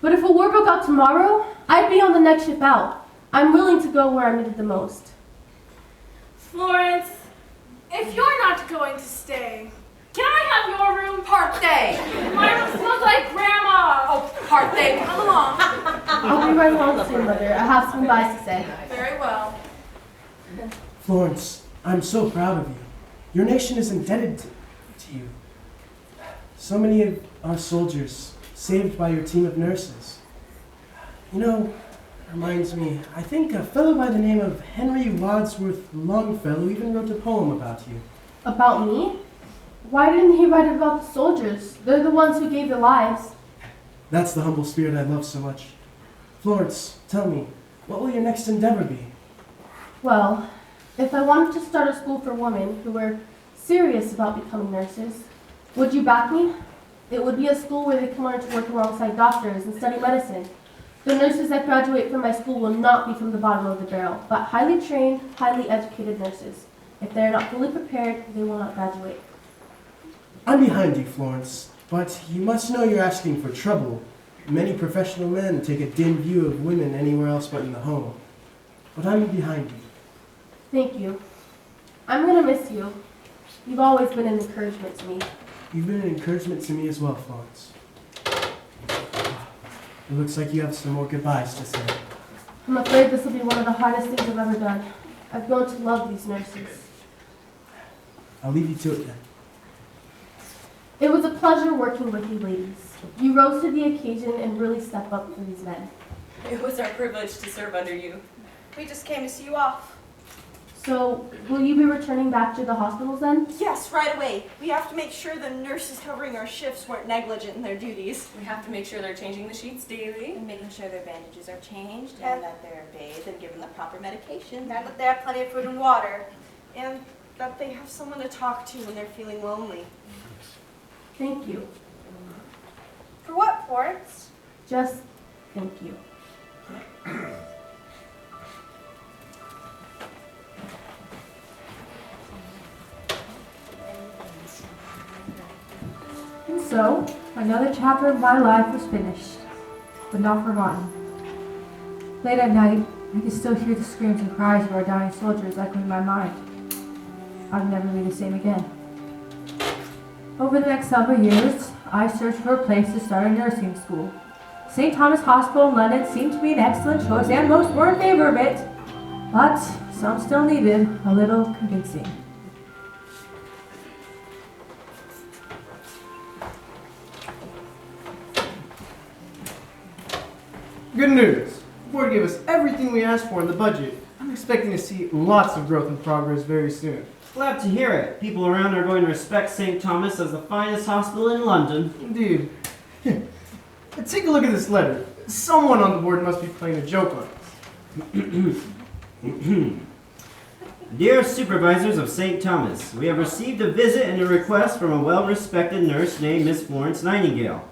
But if a war broke out tomorrow, I'd be on the next ship out. I'm willing to go where I'm needed the most. Florence, if you're not going to stay, can I have your room? Partay! My room smells like Grandma. Oh, Partay, come along. I'll be right along soon, Mother. I have some advice to say. Very well. Florence, I'm so proud of you. Your nation is indebted to you. So many of our soldiers saved by your team of nurses. You know, reminds me, I think a fellow by the name of Henry Wadsworth Longfellow even wrote a poem about you. About me? Why didn't he write about the soldiers? They're the ones who gave their lives. That's the humble spirit I love so much. Florence, tell me, what will your next endeavor be? Well, if I wanted to start a school for women who were serious about becoming nurses, would you back me? It would be a school where they can learn to work alongside doctors and study medicine. The nurses that graduate from my school will not be from the bottom of the barrel, but highly trained, highly educated nurses. If they are not fully prepared, they will not graduate. I'm behind you, Florence, but you must know you're asking for trouble. Many professional men take a dim view of women anywhere else but in the home. But I'm behind you. Thank you. I'm going to miss you. You've always been an encouragement to me. You've been an encouragement to me as well, Florence. It looks like you have some more goodbyes to say. I'm afraid this will be one of the hardest things I've ever done. I've grown to love these nurses. I'll leave you to it then. It was a pleasure working with you ladies. You rose to the occasion and really stepped up for these men. It was our privilege to serve under you. We just came to see you off. So, will you be returning back to the hospitals then? Yes, right away. We have to make sure the nurses covering our shifts weren't negligent in their duties. We have to make sure they're changing the sheets daily. And making sure their bandages are changed And- and that they're bathed and given the proper medication. And that they have plenty of food and water. And that they have someone to talk to when they're feeling lonely. Thank you. For what, Florence? Just thank you. And so, another chapter of my life was finished, but not forgotten. Late at night, I could still hear the screams and cries of our dying soldiers echoing in my mind. I would never be the same again. Over the next several years, I searched for a place to start a nursing school. St. Thomas Hospital in London seemed to be an excellent choice, and most were in favor of it. But some still needed a little convincing. Good news! The board gave us everything we asked for in the budget. I'm expecting to see lots of growth and progress very soon. Glad to hear it. People around are going to respect St. Thomas as the finest hospital in London. Indeed. Take a look at this letter. Someone on the board must be playing a joke on us. Dear supervisors of St. Thomas, we have received a visit and a request from a well-respected nurse named Miss Florence Nightingale.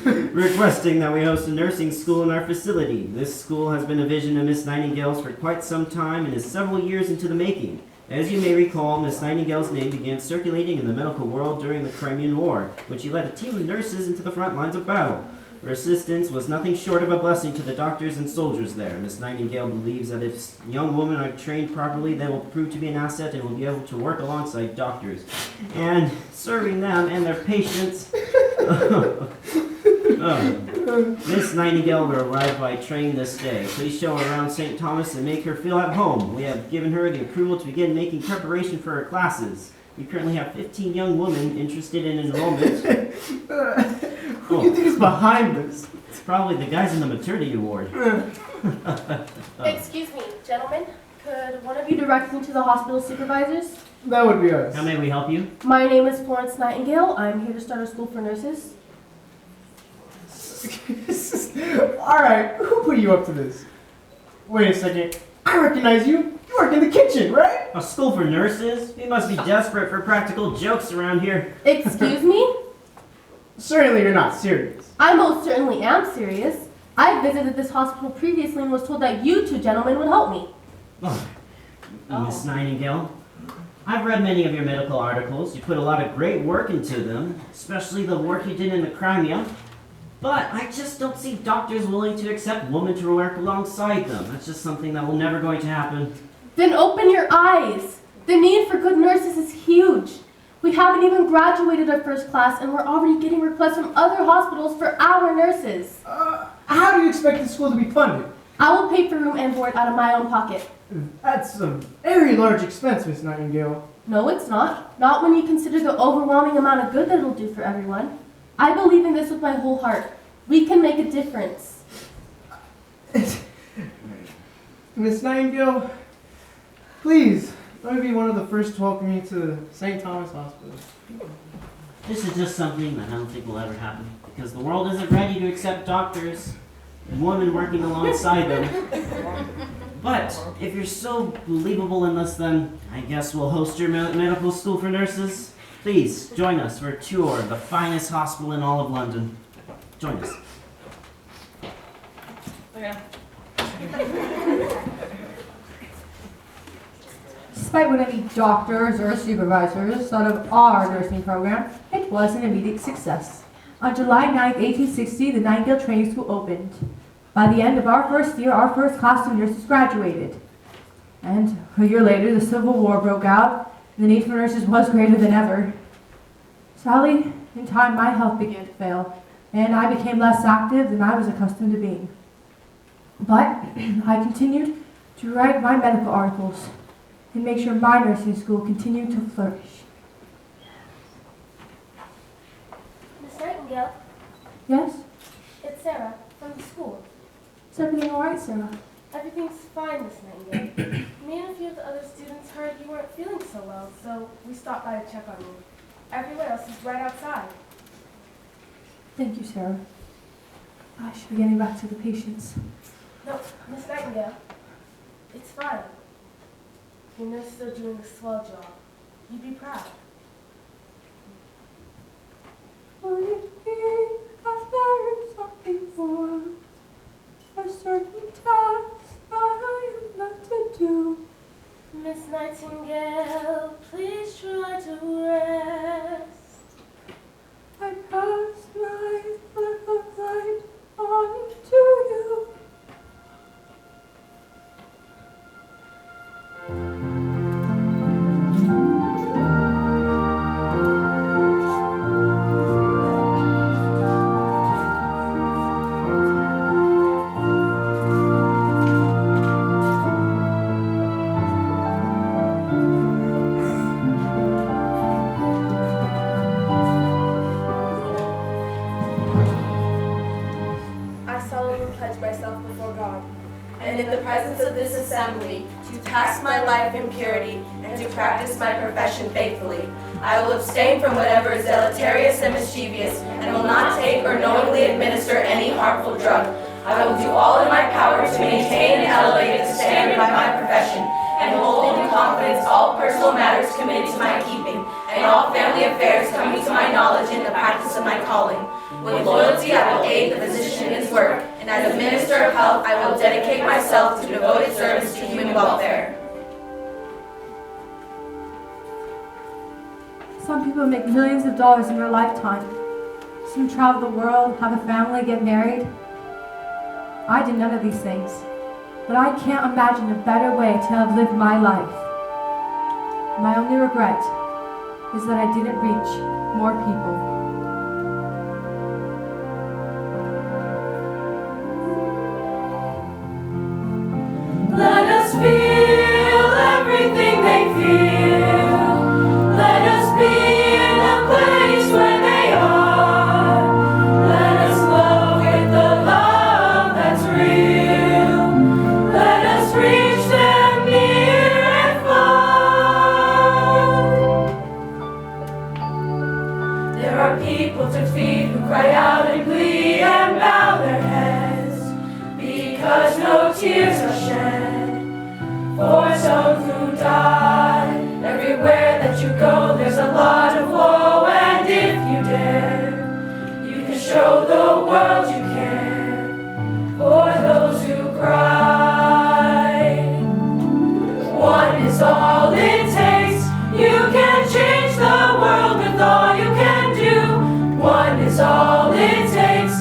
Requesting that we host a nursing school in our facility. This school has been a vision of Miss Nightingale's for quite some time and is several years into the making. As you may recall, Miss Nightingale's name began circulating in the medical world during the Crimean War, when she led a team of nurses into the front lines of battle. Her assistance was nothing short of a blessing to the doctors and soldiers there. Miss Nightingale believes that if young women are trained properly, they will prove to be an asset and will be able to work alongside doctors. And serving them and their patients... Miss Nightingale will arrive by train this day. Please show her around St. Thomas and make her feel at home. We have given her the approval to begin making preparation for her classes. We currently have 15 young women interested in enrollment. Who do you think is behind this? It's probably the guys in the maternity ward. Excuse me, gentlemen. Could one of you direct me to the hospital supervisors? That would be us. How may we help you? My name is Florence Nightingale. I'm here to start a school for nurses. Alright, who put you up to this? Wait a second. I recognize you. You work in the kitchen, right? A school for nurses? We must be desperate for practical jokes around here. Excuse me? Certainly you're not serious. I most certainly am serious. I visited this hospital previously and was told that you two gentlemen would help me. Miss Nightingale, I've read many of your medical articles. You put a lot of great work into them, especially the work you did in the Crimea. But I just don't see doctors willing to accept women to work alongside them. That's just something that will never going to happen. Then open your eyes. The need for good nurses is huge. We haven't even graduated our first class and we're already getting requests from other hospitals for our nurses. How do you expect the school to be funded? I will pay for room and board out of my own pocket. That's a very large expense, Miss Nightingale. No, it's not. Not when you consider the overwhelming amount of good that it'll do for everyone. I believe in this with my whole heart. We can make a difference. Miss Nightingale, please, let me be one of the first to welcome you to St. Thomas Hospital. This is just something that I don't think will ever happen because the world isn't ready to accept doctors and women working alongside them. But if you're so believable in this, then I guess we'll host your medical school for nurses. Please join us for a tour of the finest hospital in all of London. Join us. Yeah. Despite what any doctors or supervisors thought of our nursing program, it was an immediate success. On July 9, 1860, the Nightingale Training School opened. By the end of our first year, our first class of nurses graduated. And a year later, the Civil War broke out, and the need for nurses was greater than ever. Sadly, in time, my health began to fail, and I became less active than I was accustomed to being. But I continued to write my medical articles and make sure my nursing school continued to flourish. Miss Nightingale, Yes? it's Sarah from the school. Is everything all right, Sarah? Everything's fine, Miss Nightingale. Me and a few of the other students heard you weren't feeling so well, so we stopped by to check on you. Everyone else is right outside. Thank you, Sarah. I should be getting back to the patients. No, Miss Nightingale, it's fine. Your nurses are doing a swell job. You'd be proud. Would it be I've learned something more? A certain task that I am left to do. Miss Nightingale, please try to rest. I pass my life of light on to you. myself before God, and in the presence of this assembly, to pass my life in purity, and to practice my profession faithfully. I will abstain from whatever is deleterious and mischievous, and will not take or knowingly administer any harmful drug. I will do all in my power to maintain and elevate the standard of my profession, and hold in confidence all personal matters committed to my keeping, and all family affairs coming to my knowledge in the practice of my calling. With loyalty I will aid the physician in his work, and as a minister of health I will dedicate myself to devoted service to human welfare. Some people make millions of dollars in their lifetime. Some travel the world, have a family, get married. I did none of these things, but I can't imagine a better way to have lived my life. My only regret is that I didn't reach more people. Let us feel everything they feel. Let us be in a place where they are. Let us love with the love that's real. Let us reach them near and far. There are people to feed who cry out in glee and bow their heads, because no tears are shed for some who died. Everywhere that you go there's a lot of woe, and if you dare, you can show the world you care for those who cry. One is all it takes. You can change the world with all you can do. One is all it takes.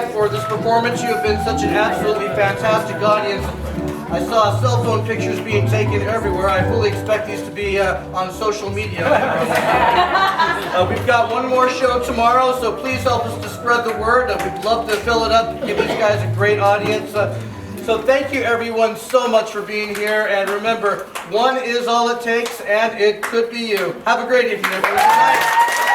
tonight for this performance. You have been such an absolutely fantastic audience. I saw cell phone pictures being taken everywhere. I fully expect these to be on social media. We've got one more show tomorrow, so please help us to spread the word. We'd love to fill it up, give these guys a great audience. So thank you everyone so much for being here, and remember, one is all it takes, and it could be you. Have a great evening, everyone. Good night.